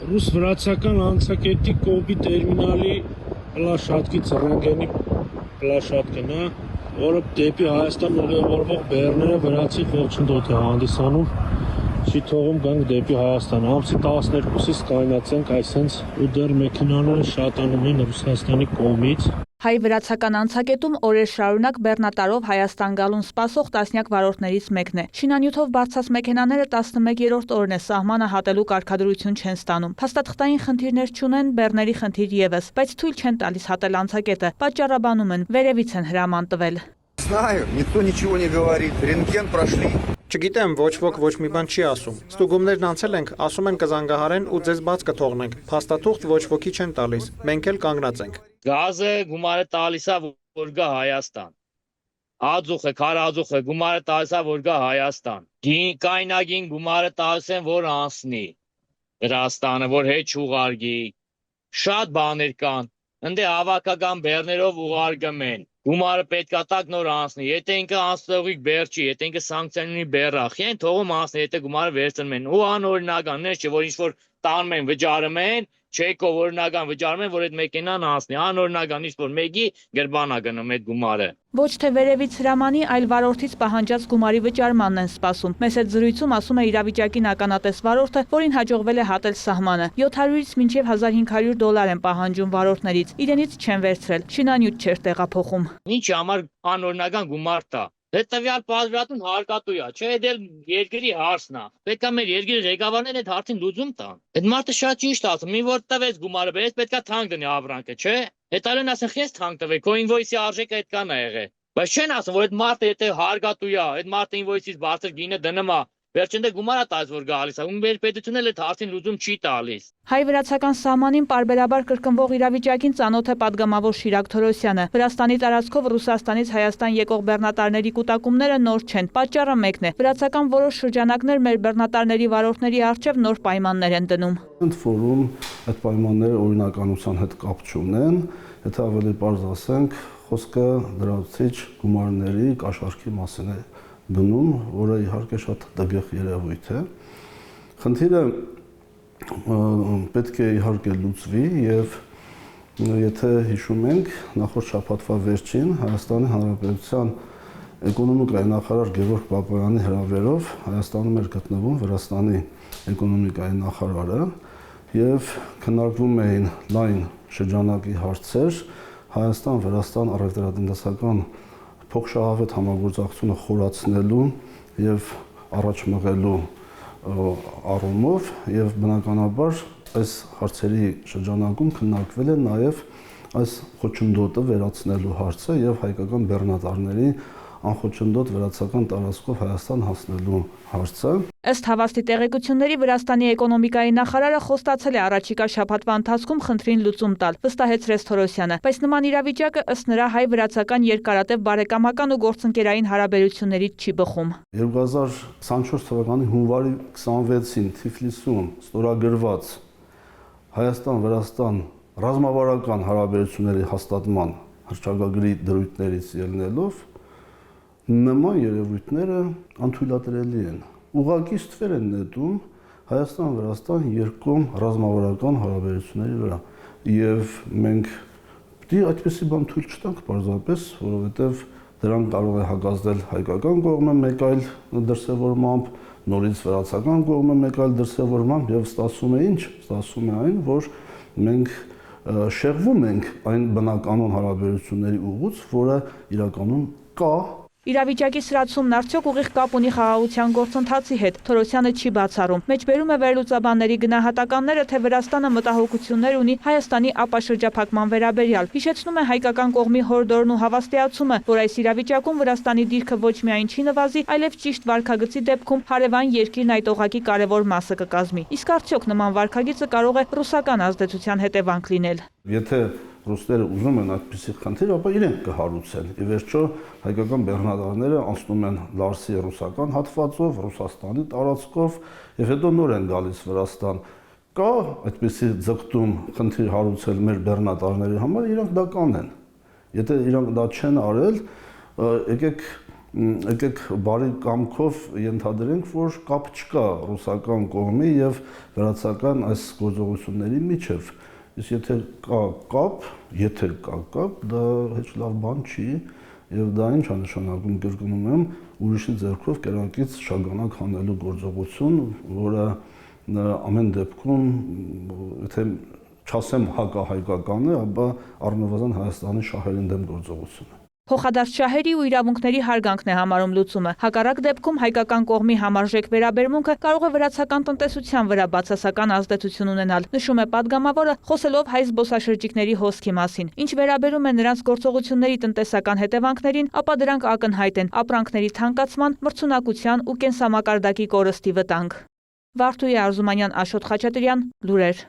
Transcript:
Ռուս-վրացական անցակետի կոմբի տերմինալի պլաշատկից ռենտգենի պլաշատկն է, որը դեպի Հայաստան ուղևորվող բեռները վրացի խոչընդոտ է հանդիսանում, չի թողում գանք դեպի Հայաստան։ Ամսի 12-ից կայնացենք այսենց ու դեռ մեքենաները շատանում են Ռուսաստանի կողմից։ Հայ-վրացական անցակետում օրեր շարունակ բեռնատարով Հայաստան գալուն սպասող տասնյակ վարորդներից մեկն է։ Շինանյութով բարձած մեքենաները 11-րդ օրն է սահմանը հատելու կարգադրություն չեն ստանում։ Փաստաթղթային խնդիրներ չունեն, բեռների խնդիր եւս, բայց թույլ չեն տալիս հատել անցակետը։ Պատճառաբանում են, վերևից են հրաման տվել։ Знаю, никто ничего не говорит. Рентген прошли. Չգիտեմ, ոչ ոք ոչ մի բան չի ասում։ Ստուգումներն անցել ենք, ասում են կզանգահարեն ու ձեզ բաց կթողնենք։ Փաստաթուղթ ոչ ոքի չեն տալիս։ Մենք էլ կանգնած ենք։ Գազը գումարը տալիս է, որ գա Հայաստան։ Ածուխը, քարածուխը գումարը տալիս է, որ գա Հայաստան։ Կայնագին գումարը տալիս են, որ անցնի Վրաստանը, որ հետ չուղարկի։ Շատ բաներ կան։ Ընդ հավաքական բեռներով ուղարկում են։ Գումարը պետքա տակ նոր անցնի։ Եթե ինքը անցնողիկ բեռ չի, եթե ինքը սանկցիոնի բեռ է, խեն թողում անցնի, եթե գումարը վերցնում են։ Ու անօրինականներ չէ, որ ինչ որ տանում են, վճարում են, չեկով օրինական վճարում են, որ այդ մեքենան անցնի։ Անօրինական ինչ որ մեկի գրբանա գնում այդ գումարը։ Ոչ թե վերևից հրամանի, այլ վարորդից պահանջած գումարի վճարմանն են սպասում։ Մեծ այդ զրույցում ասում է իրավիճակին ականատես վարորդը, որին հաջողվել է հատել սահմանը։ 700-ից մինչև $1500 են պահանջում վարորդներից։ Իրենից չեն վերցրել, շինանյութ չէր տեղափոխում։ Ինչ համար անօրինական գումար տա։ Հետևյալ պատվիրատուն հարկատու է, չէ՞, դել երկրի հարցն է։ Պետք է մեր երկրի ղեկավարներն այդ հարցին լուծում տան։ Այդ մարդը շատ ճիշտ ասում, մի որ տվեց գումարը, բայց պետք է թանկ դնի ապրանքը, չէ՞։ Հետալեն ասեն, խես թանկ տվեք, քո ինվոյսի արժեքը այդքան է եղել։ Բայց չեն ասում, որ այդ մարդը եթե հարկատու է, այդ մարդը ինվոյսից բարձր գինը դնում է, վերջին գումարը տալիս որ գալիս է, ու մեր պետությունն էլ այդ հարցին լուծում չի տալիս։ Հայ-վրացական սահմանին պարբերաբար կրկնվող իրավիճակին ծանոթ է պատգամավոր Շիրակ Թորոսյանը։ Վրաստանի տարածքով Ռուսաստանից Հայաստան եկող բեռնատարների կուտակումները նոր չեն։ Պատճառը մեկն է։ Վրացական որոշ շրջանակներ մեր բեռնատարների վարորդների առջև նոր պայմաններ են դնում։ Ընդ որում այդ պայմանները օրինականության հետ կապ չունեն, եթե ավելի պարզ ասենք, խոսքը դրացիչ գումարների կաշառքի մասին է բնում, որը իհարկե շատ դգեղ երևույթ է։ Խնդիրը պետք է իհարկե լուծվի եւ եթե հիշում ենք նախորդ շաբաթվա վերջին Հայաստանի Հանրապետության էկոնոմիկայի նախարար Գևորգ Բաբայանի հրավերով Հայաստանում էր գտնվում Վրաստանի էկոնոմիկայի նախարարը եւ քննարկվում էին լայն շրջանակի հարցեր Հայաստան-Վրաստան առևտրատնտեսական փոխշահավետ համագործակցությունը խորացնելու եւ առաջ մղելու առումով եւ բնականաբար այս հարցերի շրջանակում քննարկվել է նաեւ այս խոչընդոտը վերացնելու հարցը եւ հայկական բեռնատարների անխոչընդոտ վրացական տարածքով Հայաստան հասնելու հարցը։ Ըստ հավաստի տեղեկությունների Վրաստանի էկոնոմիկայի նախարարը խոստացել է առաջիկա շաբաթվա ընթացքում խնդրին լուծում տալ, վստահեցրեց Թորոսյանը, բայց նման իրավիճակը ըստ նրա հայ-վրացական երկարատև բարեկամական ու գործընկերային հարաբերություններից չի բխում։ 2024 թվականի հունվարի 26-ին Թիֆլիսում ստորագրված Հայաստան-Վրաստան ռազմավարական հարաբերությունների հաստատման հռչակագրի դրույթներից ելնելով նման երևույթները անթույլատրելի են։ Ուղղակի ստվեր են նետում Հայաստան-Վրաստան երկկողմ ռազմավարական հարաբերությունների վրա։ Եվ մենք պետք է այդպեսի բան թույլ չտանք պարզապես, որովհետև դրան կարող է հակազդել հայկական կողմը մեկ այլ դրսևորմամբ, նորից վրացական կողմը մեկ այլ դրսևորմամբ եւ ստացվում է ինչ։ Ստացվում է այն, որ մենք շեղվում ենք այն բնականon հարաբերությունների ուղուց, որը իրականում կա։ Իրավիճակի սրացումն արդյոք ուղիղ կապ ունի խաղաղության գործընթացի հետ, Թորոսյանը չի բացառում։ Մեջբերում է վերլուծաբանների գնահատականները, թե Վրաստանը մտահոգություններ ունի Հայաստանի ապաշրջափակման վերաբերյալ։ Հիշեցնում է հայկական կողմի հորդորն ու հավաստիացումը, որ այս իրավիճակում Վրաստանի դիրքը ոչ միայն չի նվազի, այլև ճիշտ վարքագծի դեպքում հարևան երկիրն այդ օղակի կարևոր մասը կկազմի։ Իսկ արդյոք նման վարքագիծը կարող է ռուսական ազդեցության հետևանք լինել։ Եթե ռուսները ուզում են այդպիսի խնդիր, ապա իրենք կհարուցեն։ Ի վերջո հայկական բեռնատարները անցնում են Լարսի ռուսական հատվածով, Ռուսաստանի տարածքով եւ հետո նոր են գալիս Վրաստան։ Կա այդպիսի ձգտում խնդիր հարուցել մեր բեռնատարների համար, իրանք դա կանեն։ Եթե իրանք դա չեն արել, եկեք եկեք բարի կամքով ենթադրենք, որ կապ չկա ռուսական կողմի եւ վրացական այս գործողությունների միջև։ Իսկ եթե կա կապ, դա հեչ լավ բան չի եւ դա ինչ է նշանակում, կրկնում եմ, ուրիշի ձեռքով կերանքից շագանակ հանելու գործողություն, որը ամեն դեպքում եթե չասեմ հակահայկական է, ապա առնվազն Հայաստանի շահերին դեմ գործողություն է։ Փոխադարձ շահերի ու իրավունքների հարգանքն է համարում լուծումը։ Հակառակ դեպքում հայկական կողմի համարժեք վերաբերմունքը կարող է վրացական տնտեսության վրա բացասական ազդեցություն ունենալ, նշում է падգամավորը, խոսելով հայ զբոսաշրջիկների հոսքի մասին։ Ինչ վերաբերում է նրանց գործողությունների տնտեսական հետևանքներին, ապա դրանք ակնհայտ են՝ ապրանքների թանկացման, մրցունակության ու կենսամակարդակի կորստի վտանգ։ Վարդուհի Արզումանյան, Աշոտ Խաչատրյան, լուրեր։